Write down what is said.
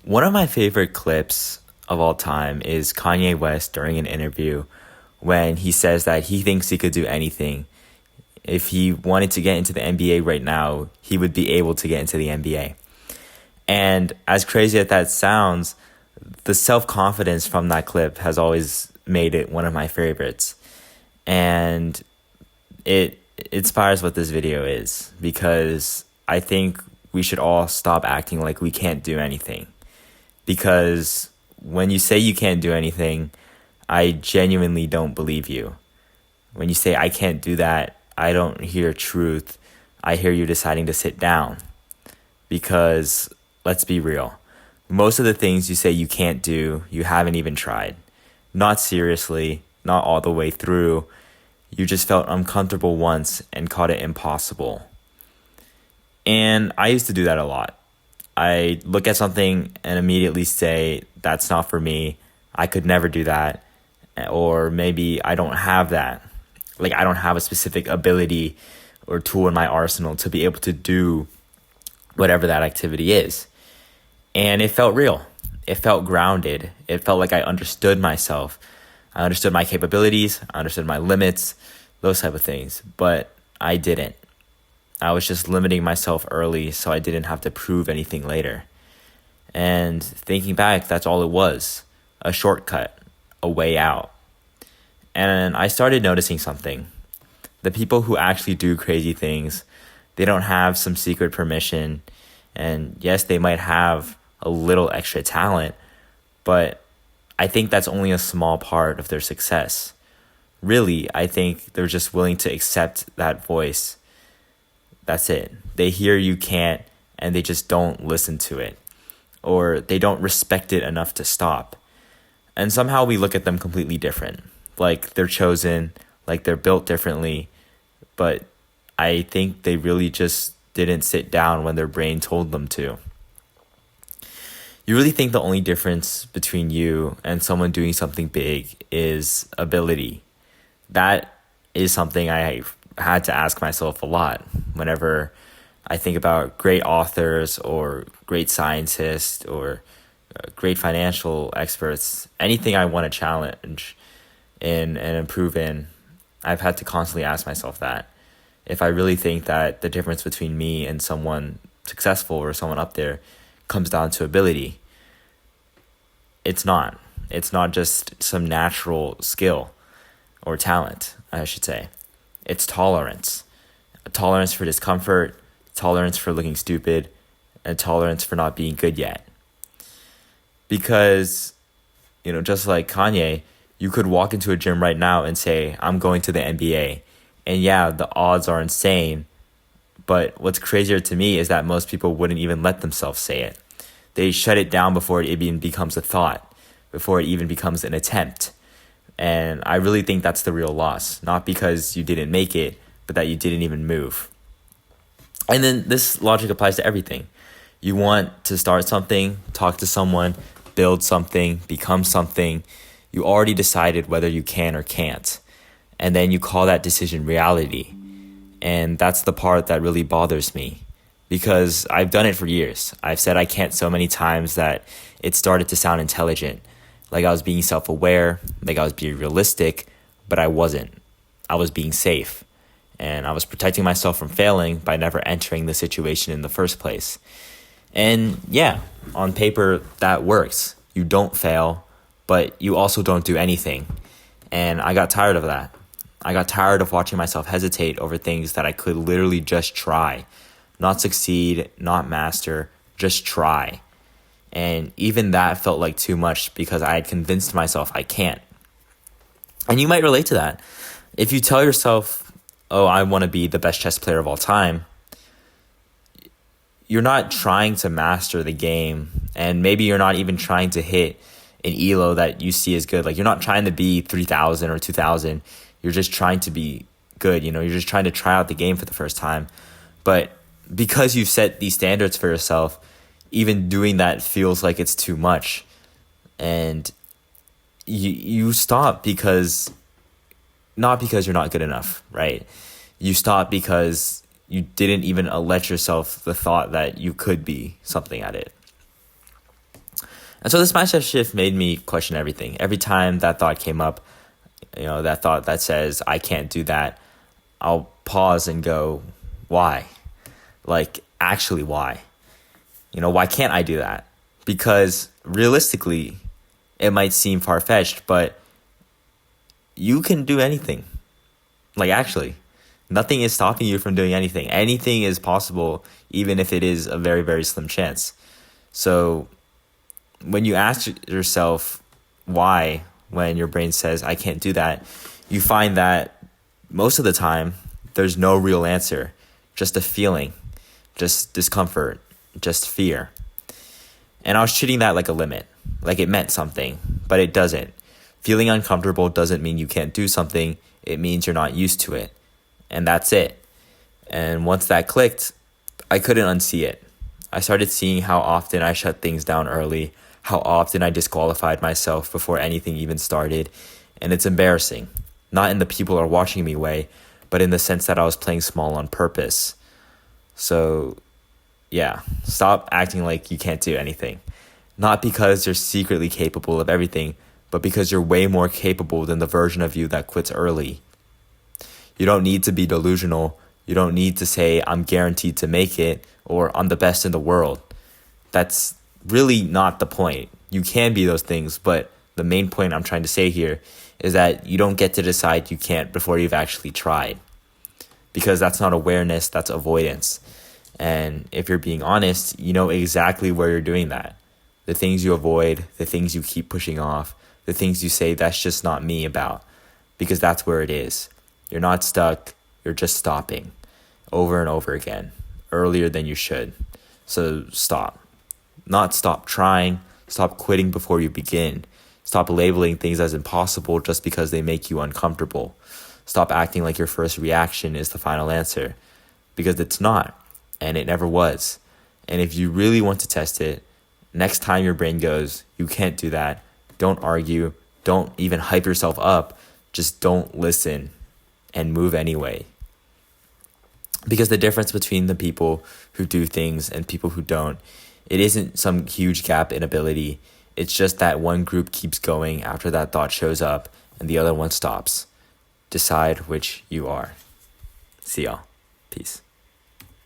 One of my favorite clips of all time is Kanye West during an interview when he says that he thinks he could do anything. If he wanted to get into the NBA right now, he would be able to get into the NBA. And as crazy as that sounds, the self-confidence from that clip has always made it one of my favorites. And it inspires what this video is, because I think we should all stop acting like we can't do anything. Because when you say you can't do anything, I genuinely don't believe you. When you say I can't do that, I don't hear truth. I hear you deciding to sit down. Because let's be real. Most of the things you say you can't do, you haven't even tried. Not seriously, not all the way through. You just felt uncomfortable once and called it impossible. And I used to do that a lot. I look at something and immediately say, that's not for me. I could never do that. Or maybe I don't have that. Like, I don't have a specific ability or tool in my arsenal to be able to do whatever that activity is. And it felt real. It felt grounded. It felt like I understood myself. I understood my capabilities. I understood my limits, those type of things. But I didn't. I was just limiting myself early so I didn't have to prove anything later. And thinking back, that's all it was. A shortcut, a way out. And I started noticing something. The people who actually do crazy things, they don't have some secret permission. And yes, they might have a little extra talent, but I think that's only a small part of their success. Really, I think they're just willing to accept that voice. That's it. They hear you can't, and they just don't listen to it. Or they don't respect it enough to stop. And somehow we look at them completely different. Like they're chosen, like they're built differently. But I think they really just didn't sit down when their brain told them to. You really think the only difference between you and someone doing something big is ability? That is something I had to ask myself a lot whenever I think about great authors or great scientists or great financial experts. Anything I want to challenge in and improve in, I've had to constantly ask myself that. If I really think that the difference between me and someone successful or someone up there comes down to ability. It's not. It's not just some natural skill or talent, I should say. It's tolerance. A tolerance for discomfort, tolerance for looking stupid, and tolerance for not being good yet. Because, just like Kanye, you could walk into a gym right now and say, I'm going to the NBA. And yeah, the odds are insane. But what's crazier to me is that most people wouldn't even let themselves say it. They shut it down before it even becomes a thought, before it even becomes an attempt. And I really think that's the real loss. Not because you didn't make it, but that you didn't even move. And then this logic applies to everything. You want to start something, talk to someone, build something, become something. You already decided whether you can or can't. And then you call that decision reality. And that's the part that really bothers me. Because I've done it for years. I've said I can't so many times that it started to sound intelligent. Like I was being self-aware, like I was being realistic, but I wasn't. I was being safe. And I was protecting myself from failing by never entering the situation in the first place. And yeah, on paper, that works. You don't fail, but you also don't do anything. And I got tired of that. I got tired of watching myself hesitate over things that I could literally just try. Not succeed, not master, just try. And even that felt like too much because I had convinced myself I can't. And you might relate to that. If you tell yourself, oh, I want to be the best chess player of all time, you're not trying to master the game. And maybe you're not even trying to hit an ELO that you see as good. Like you're not trying to be 3,000 or 2,000. You're just trying to be good. You're just trying to try out the game for the first time. But because you've set these standards for yourself, even doing that feels like it's too much. And you stop because, not because you're not good enough, right? You stop because you didn't even let yourself the thought that you could be something at it. And so this mindset shift made me question everything. Every time that thought came up, that thought that says, I can't do that, I'll pause and go, why? Like, actually, why? Why can't I do that? Because realistically, it might seem far-fetched, but you can do anything. Like, actually, nothing is stopping you from doing anything. Anything is possible, even if it is a very, very slim chance. So when you ask yourself why, when your brain says, I can't do that, you find that most of the time, there's no real answer, just a feeling, just discomfort, just fear. And I was treating that like a limit, like it meant something, but it doesn't. Feeling uncomfortable doesn't mean you can't do something. It means you're not used to it. And that's it. And once that clicked, I couldn't unsee it. I started seeing how often I shut things down early, how often I disqualified myself before anything even started. And it's embarrassing. Not in the people are watching me way, but in the sense that I was playing small on purpose. So, yeah, stop acting like you can't do anything. Not because you're secretly capable of everything, but because you're way more capable than the version of you that quits early. You don't need to be delusional. You don't need to say, I'm guaranteed to make it, or I'm the best in the world. That's really not the point. You can be those things, but the main point I'm trying to say here is that you don't get to decide you can't before you've actually tried. Because that's not awareness, that's avoidance. And if you're being honest, you know exactly where you're doing that. The things you avoid, the things you keep pushing off, the things you say, that's just not me about. Because that's where it is. You're not stuck, you're just stopping over and over again, earlier than you should. So stop. Not stop trying, stop quitting before you begin. Stop labeling things as impossible just because they make you uncomfortable. Stop acting like your first reaction is the final answer. Because it's not, and it never was. And if you really want to test it, next time your brain goes, you can't do that, don't argue, don't even hype yourself up, just don't listen and move anyway. Because the difference between the people who do things and people who don't, it isn't some huge gap in ability. It's just that one group keeps going after that thought shows up and the other one stops. Decide which you are. See y'all. Peace.